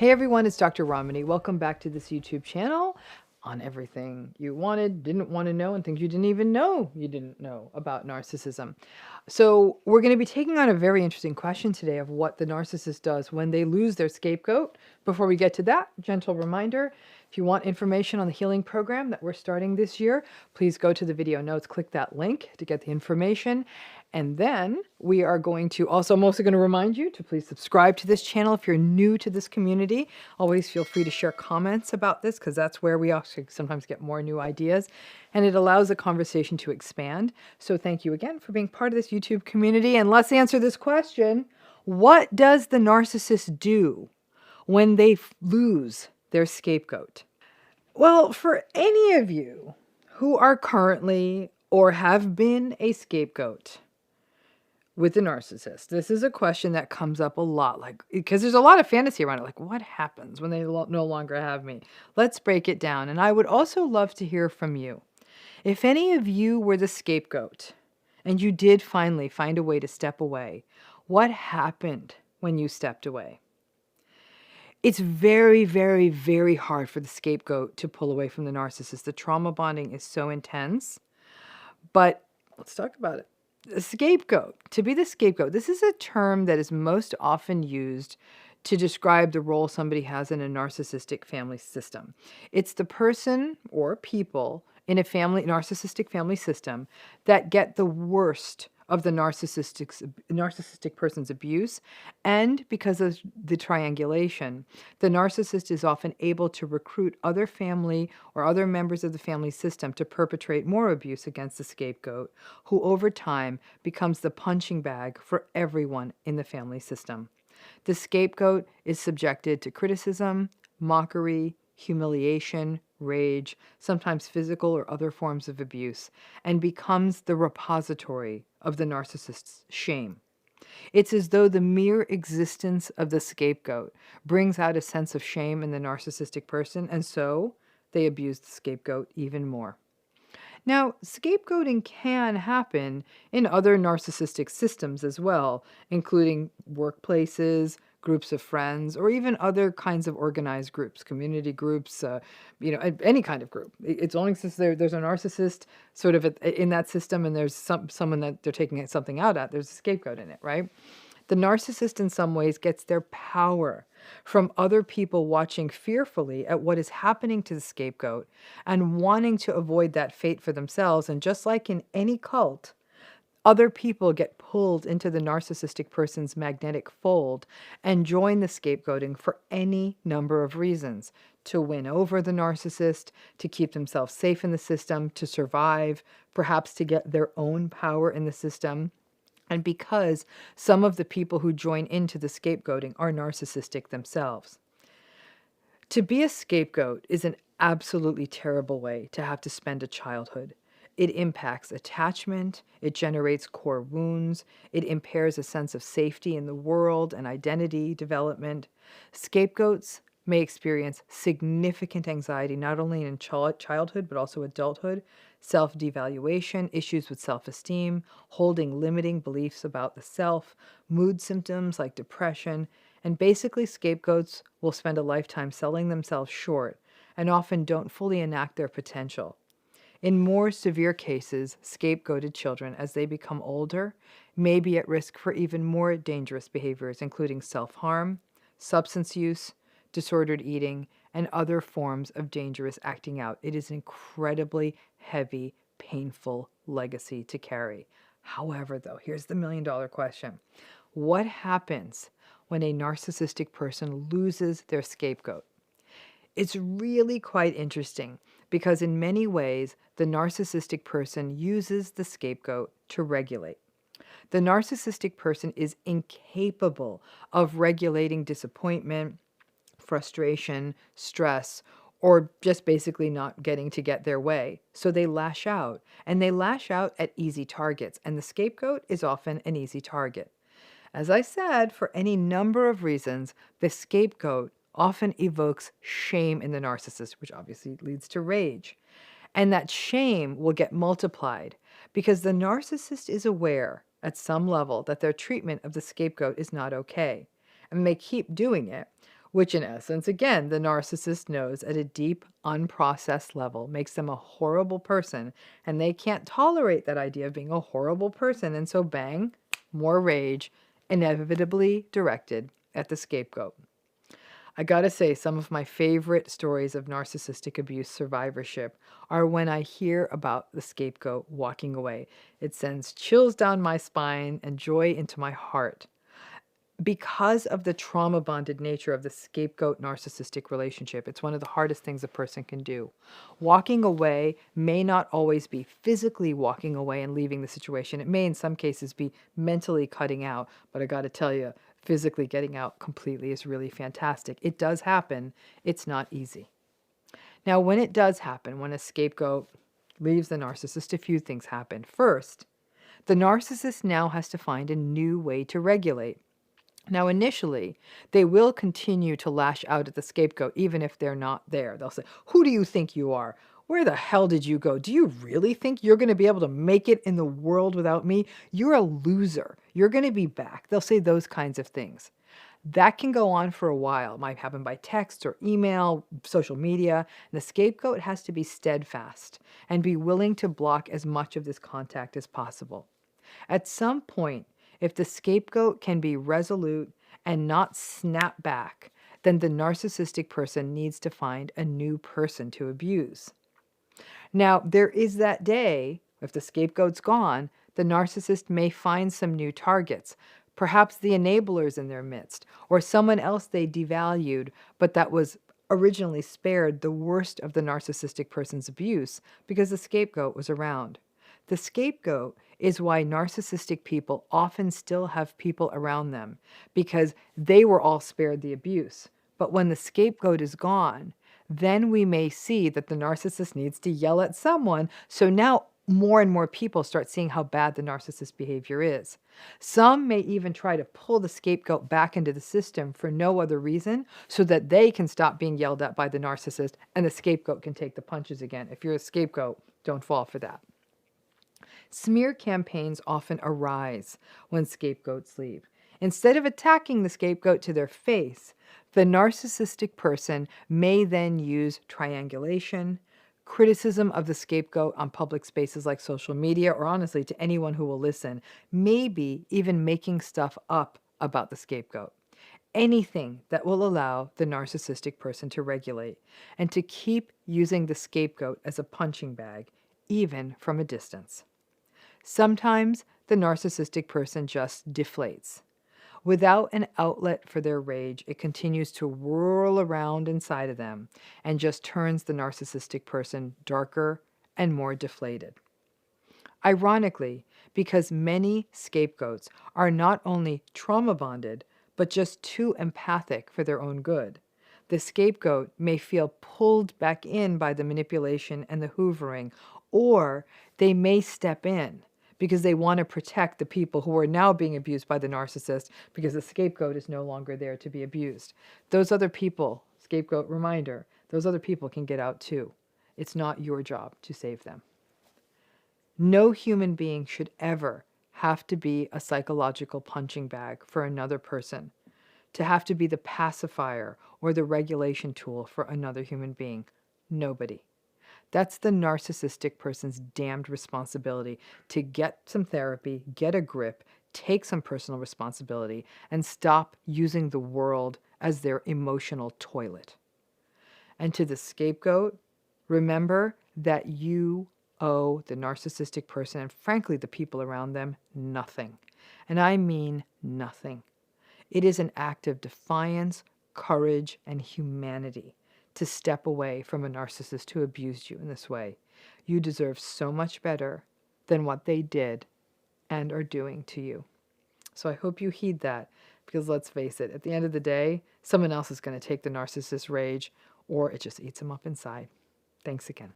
Hey everyone, it's Dr. Ramani. Welcome back to this YouTube channel on everything you wanted, didn't want to know, and things you didn't even know you didn't know about narcissism. So we're going to be taking on a very interesting question today of what the narcissist does when they lose their scapegoat. Before we get to that, gentle reminder, if you want information on the healing program that we're starting this year, please go to the video notes, click that link to get the information. And then we are going to also, I'm also going to remind you to please subscribe to this channel if you're new to this community. Always feel free to share comments about this because that's where we also sometimes get more new ideas and it allows the conversation to expand. So thank you again for being part of this YouTube community. And let's answer this question. What does the narcissist do when they lose their scapegoat? Well, for any of you who are currently or have been a scapegoat with the narcissist, this is a question that comes up a lot, like, because there's a lot of fantasy around it, like what happens when they no longer have me? Let's break it down. And I would also love to hear from you. If any of you were the scapegoat and you did finally find a way to step away, what happened when you stepped away? It's very, very, very hard for the scapegoat to pull away from the narcissist. The trauma bonding is so intense, but let's talk about it. The scapegoat, to be the scapegoat, this is a term that is most often used to describe the role somebody has in a narcissistic family system. It's the person or people in a narcissistic family system that get the worst of the narcissistic person's abuse, and because of the triangulation, the narcissist is often able to recruit other family or other members of the family system to perpetrate more abuse against the scapegoat, who over time becomes the punching bag for everyone in the family system. The scapegoat is subjected to criticism, mockery, humiliation, rage, sometimes physical or other forms of abuse, and becomes the repository of the narcissist's shame. It's as though the mere existence of the scapegoat brings out a sense of shame in the narcissistic person, and so they abuse the scapegoat even more. Now, scapegoating can happen in other narcissistic systems as well, including workplaces, groups of friends, or even other kinds of organized groups, community groups, any kind of group. It's only since there's a narcissist sort of in that system and there's someone that they're taking something out at, there's a scapegoat in it, right? The narcissist in some ways gets their power from other people watching fearfully at what is happening to the scapegoat and wanting to avoid that fate for themselves. And just like in any cult, other people get pulled into the narcissistic person's magnetic fold and join the scapegoating for any number of reasons: to win over the narcissist, to keep themselves safe in the system, to survive, perhaps to get their own power in the system. And because some of the people who join into the scapegoating are narcissistic themselves. To be a scapegoat is an absolutely terrible way to have to spend a childhood. It impacts attachment, it generates core wounds, it impairs a sense of safety in the world and identity development. Scapegoats may experience significant anxiety, not only in childhood, but also adulthood, self-devaluation, issues with self-esteem, holding limiting beliefs about the self, mood symptoms like depression, and basically scapegoats will spend a lifetime selling themselves short and often don't fully enact their potential. In more severe cases, scapegoated children, as they become older, may be at risk for even more dangerous behaviors, including self-harm, substance use, disordered eating, and other forms of dangerous acting out. It is an incredibly heavy, painful legacy to carry. However, though, here's the million-dollar question. What happens when a narcissistic person loses their scapegoat? It's really quite interesting because in many ways, the narcissistic person uses the scapegoat to regulate. The narcissistic person is incapable of regulating disappointment, frustration, stress, or just basically not getting to get their way. So they lash out, and they lash out at easy targets, and the scapegoat is often an easy target. As I said, for any number of reasons, the scapegoat often evokes shame in the narcissist, which obviously leads to rage. And that shame will get multiplied because the narcissist is aware at some level that their treatment of the scapegoat is not okay. And they keep doing it, which in essence, again, the narcissist knows at a deep, unprocessed level makes them a horrible person, and they can't tolerate that idea of being a horrible person, and so bang, more rage, inevitably directed at the scapegoat. I gotta say, some of my favorite stories of narcissistic abuse survivorship are when I hear about the scapegoat walking away. It sends chills down my spine and joy into my heart. Because of the trauma bonded nature of the scapegoat narcissistic relationship, it's one of the hardest things a person can do. Walking away may not always be physically walking away and leaving the situation. It may, in some cases, be mentally cutting out. But I got to tell you, physically getting out completely is really fantastic. It does happen. It's not easy. Now, when it does happen, when a scapegoat leaves the narcissist, a few things happen. First, the narcissist now has to find a new way to regulate. Now, initially, they will continue to lash out at the scapegoat, even if they're not there. They'll say, "Who do you think you are? Where the hell did you go? Do you really think you're going to be able to make it in the world without me? You're a loser. You're going to be back." They'll say those kinds of things. That can go on for a while. It might happen by text or email, social media. And the scapegoat has to be steadfast and be willing to block as much of this contact as possible. At some point, if the scapegoat can be resolute and not snap back, then the narcissistic person needs to find a new person to abuse. Now, there is that day, if the scapegoat's gone, the narcissist may find some new targets, perhaps the enablers in their midst, or someone else they devalued, but that was originally spared the worst of the narcissistic person's abuse because the scapegoat was around. The scapegoat is why narcissistic people often still have people around them, because they were all spared the abuse. But when the scapegoat is gone, then we may see that the narcissist needs to yell at someone. So now more and more people start seeing how bad the narcissist behavior is. Some may even try to pull the scapegoat back into the system for no other reason so that they can stop being yelled at by the narcissist and the scapegoat can take the punches again. If you're a scapegoat, don't fall for that. Smear campaigns often arise when scapegoats leave. Instead of attacking the scapegoat to their face, the narcissistic person may then use triangulation, criticism of the scapegoat on public spaces like social media, or honestly to anyone who will listen, maybe even making stuff up about the scapegoat. Anything that will allow the narcissistic person to regulate and to keep using the scapegoat as a punching bag, even from a distance. Sometimes the narcissistic person just deflates. Without an outlet for their rage, it continues to whirl around inside of them and just turns the narcissistic person darker and more deflated. Ironically, because many scapegoats are not only trauma bonded, but just too empathic for their own good, the scapegoat may feel pulled back in by the manipulation and the hoovering, or they may step in because they want to protect the people who are now being abused by the narcissist because the scapegoat is no longer there to be abused. Those other people, scapegoat reminder, those other people can get out too. It's not your job to save them. No human being should ever have to be a psychological punching bag for another person, to have to be the pacifier or the regulation tool for another human being. Nobody. That's the narcissistic person's damned responsibility to get some therapy, get a grip, take some personal responsibility, and stop using the world as their emotional toilet. And to the scapegoat, remember that you owe the narcissistic person, and frankly the people around them, nothing. And I mean nothing. It is an act of defiance, courage, and humanity to step away from a narcissist who abused you in this way. You deserve so much better than what they did and are doing to you. So I hope you heed that, because let's face it, at the end of the day, someone else is going to take the narcissist's rage, or it just eats them up inside. Thanks again.